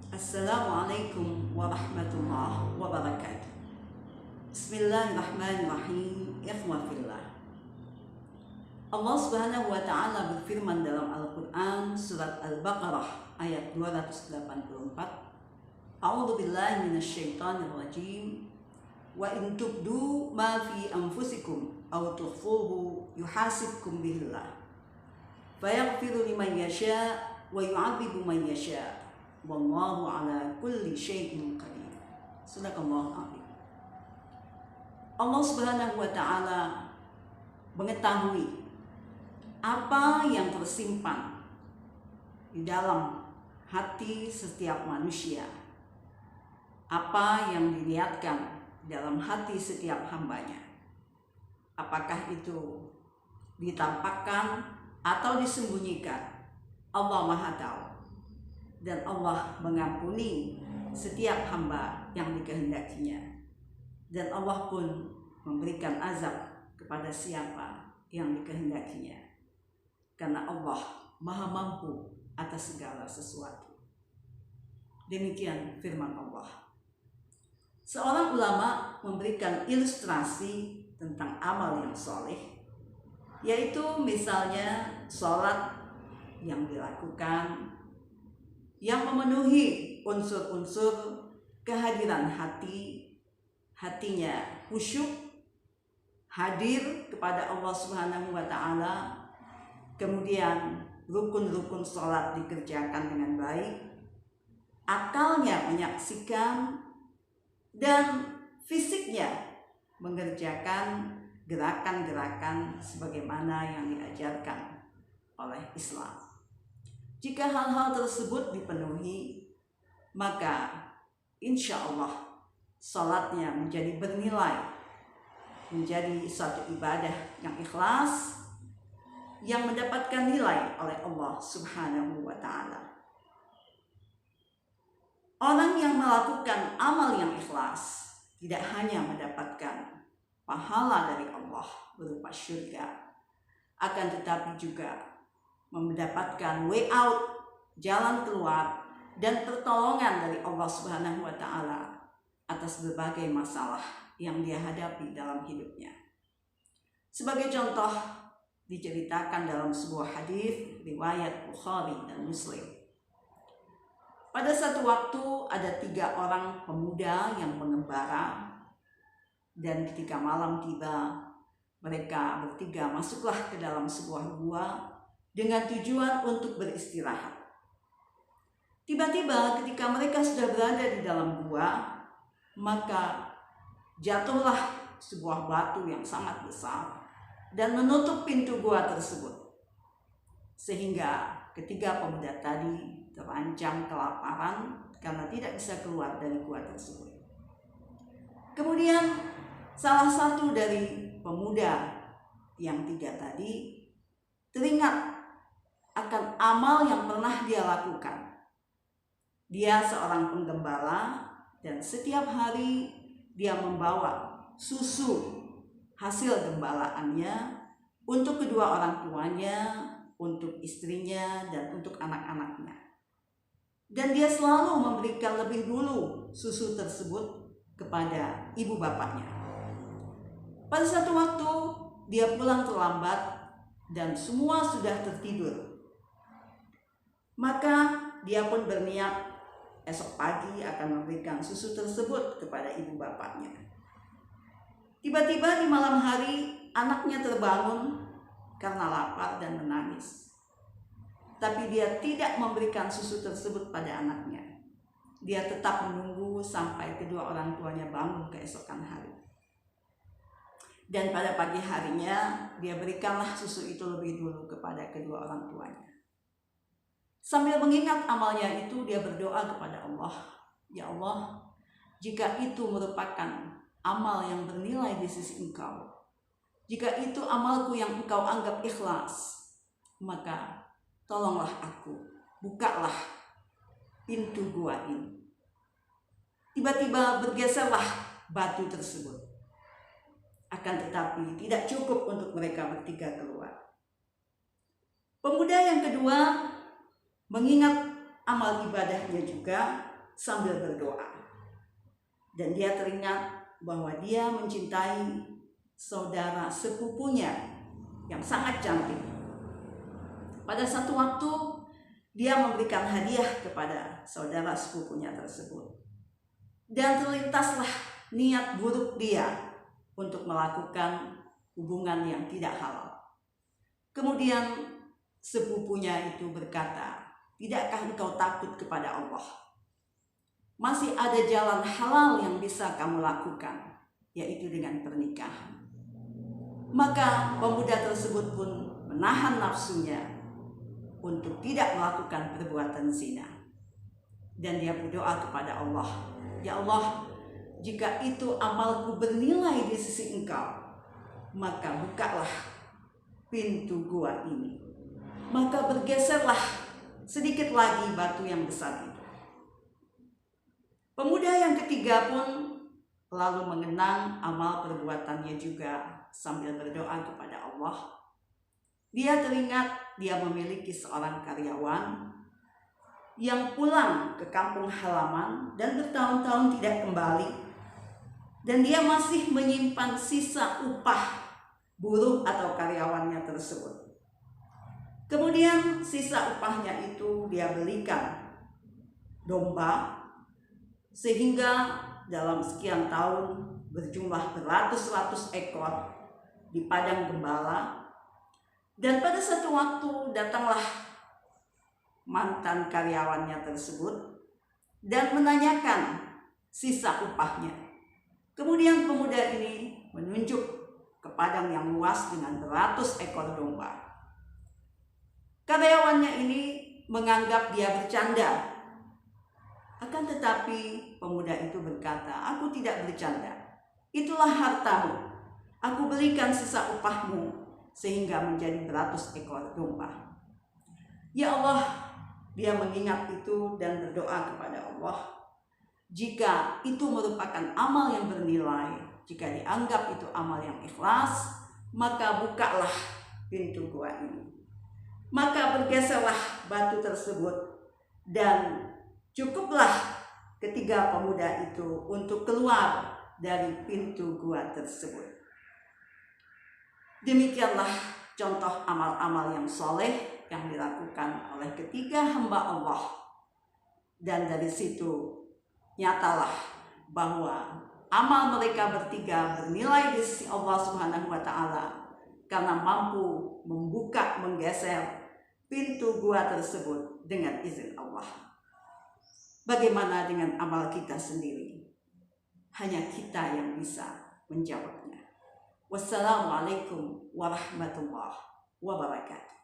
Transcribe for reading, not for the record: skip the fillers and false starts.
Assalamualaikum warahmatullahi wabarakatuh. Bismillahirrahmanirrahim. Ikhwafillah. Allah Subhanahu wa taala berfirman dalam Al-Qur'an surat Al-Baqarah ayat 284. A'udzu billahi minasyaitonir rajim. Wa in tubdu ma fi anfusikum aw tukhfuhu yuhasibkum bihillah. Fayaghfiru liman yasha wa yu'adzibu man yasha. Wallahu ala kulli syai'in qadir. Sadaqallahul azim. Allah Subhanahu wa taala mengetahui apa yang tersimpan di dalam hati setiap manusia. Apa yang diniatkan dalam hati setiap hambanya. Apakah itu ditampakkan atau disembunyikan? Allah Maha tahu. Dan Allah mengampuni setiap hamba yang dikehendakinya. Dan Allah pun memberikan azab kepada siapa yang dikehendakinya. Karena Allah Maha mampu atas segala sesuatu. Demikian firman Allah. Seorang ulama memberikan ilustrasi tentang amal yang soleh, yaitu misalnya sholat yang dilakukan yang memenuhi unsur-unsur kehadiran hatinya khusyuk, hadir kepada Allah Subhanahu wa taala, kemudian rukun-rukun sholat dikerjakan dengan baik, akalnya menyaksikan, dan fisiknya mengerjakan gerakan-gerakan sebagaimana yang diajarkan oleh Islam. Jika hal-hal tersebut dipenuhi, maka insya Allah salatnya menjadi bernilai, menjadi suatu ibadah yang ikhlas, yang mendapatkan nilai oleh Allah Subhanahu wa ta'ala. Orang yang melakukan amal yang ikhlas tidak hanya mendapatkan pahala dari Allah berupa syurga, akan tetapi juga mendapatkan way out, jalan keluar, dan pertolongan dari Allah Subhanahu wa taala atas berbagai masalah yang dia hadapi dalam hidupnya. Sebagai contoh, diceritakan dalam sebuah hadis riwayat Bukhari dan Muslim. Pada satu waktu ada 3 orang pemuda yang mengembara, dan ketika malam tiba, mereka bertiga masuklah ke dalam sebuah gua dengan tujuan untuk beristirahat. Tiba-tiba ketika mereka sudah berada di dalam gua, maka jatuhlah sebuah batu yang sangat besar dan menutup pintu gua tersebut. Sehingga ketiga pemuda tadi terancam kelaparan karena tidak bisa keluar dari gua tersebut. Kemudian salah satu dari pemuda yang 3 tadi teringat akan amal yang pernah dia lakukan. Dia seorang penggembala dan setiap hari dia membawa susu hasil gembalaannya untuk kedua orang tuanya, untuk istrinya, dan untuk anak-anaknya. Dan dia selalu memberikan lebih dulu susu tersebut kepada ibu bapaknya. Pada satu waktu dia pulang terlambat dan semua sudah tertidur. Maka dia pun berniat esok pagi akan memberikan susu tersebut kepada ibu bapaknya. Tiba-tiba di malam hari anaknya terbangun karena lapar dan menangis. Tapi dia tidak memberikan susu tersebut pada anaknya. Dia tetap menunggu sampai kedua orang tuanya bangun keesokan hari. Dan pada pagi harinya dia berikanlah susu itu lebih dulu kepada kedua orang tuanya. Sambil mengingat amalnya itu, dia berdoa kepada Allah, ya Allah, jika itu merupakan amal yang bernilai di sisi Engkau, jika itu amalku yang Engkau anggap ikhlas, maka tolonglah aku, bukalah pintu gua ini. Tiba-tiba bergeserlah batu tersebut. Akan tetapi tidak cukup untuk mereka bertiga keluar. Pemuda yang kedua mengingat amal ibadahnya juga, sambil berdoa. Dan dia teringat bahwa dia mencintai saudara sepupunya yang sangat cantik. Pada satu waktu dia memberikan hadiah kepada saudara sepupunya tersebut. Dan terlintaslah niat buruk dia untuk melakukan hubungan yang tidak halal. Kemudian sepupunya itu berkata, "Tidakkah engkau takut kepada Allah? Masih ada jalan halal yang bisa kamu lakukan, yaitu dengan pernikahan." Maka pemuda tersebut pun menahan nafsunya untuk tidak melakukan perbuatan zina. Dan dia berdoa kepada Allah, "Ya Allah, jika itu amalku bernilai di sisi Engkau, maka bukalah pintu gua ini." Maka bergeserlah sedikit lagi batu yang besar itu. Pemuda yang ketiga pun lalu mengenang amal perbuatannya juga sambil berdoa kepada Allah. Dia teringat dia memiliki seorang karyawan yang pulang ke kampung halaman dan bertahun-tahun tidak kembali. Dan dia masih menyimpan sisa upah buruh atau karyawannya tersebut. Kemudian sisa upahnya itu dia belikan domba, sehingga dalam sekian tahun berjumlah beratus-ratus ekor di padang gembala. Dan pada satu waktu datanglah mantan karyawannya tersebut dan menanyakan sisa upahnya. Kemudian pemuda ini menunjuk ke padang yang luas dengan beratus ekor domba. Karyawannya ini menganggap dia bercanda. Akan tetapi pemuda itu berkata, "Aku tidak bercanda. Itulah hartamu. Aku belikan sisa upahmu sehingga menjadi beratus ekor domba." Ya Allah, dia mengingat itu dan berdoa kepada Allah. Jika itu merupakan amal yang bernilai, jika dianggap itu amal yang ikhlas, maka bukalah pintu gua ini. Maka bergeserlah batu tersebut dan cukuplah ketiga pemuda itu untuk keluar dari pintu gua tersebut. Demikianlah contoh amal-amal yang soleh yang dilakukan oleh ketiga hamba Allah. Dan dari situ nyatalah bahwa amal mereka bertiga bernilai di sisi Allah Subhanahu wa Ta'ala karena mampu membuka, menggeser pintu gua tersebut dengan izin Allah. Bagaimana dengan amal kita sendiri? Hanya kita yang bisa menjawabnya. Wassalamualaikum warahmatullahi wabarakatuh.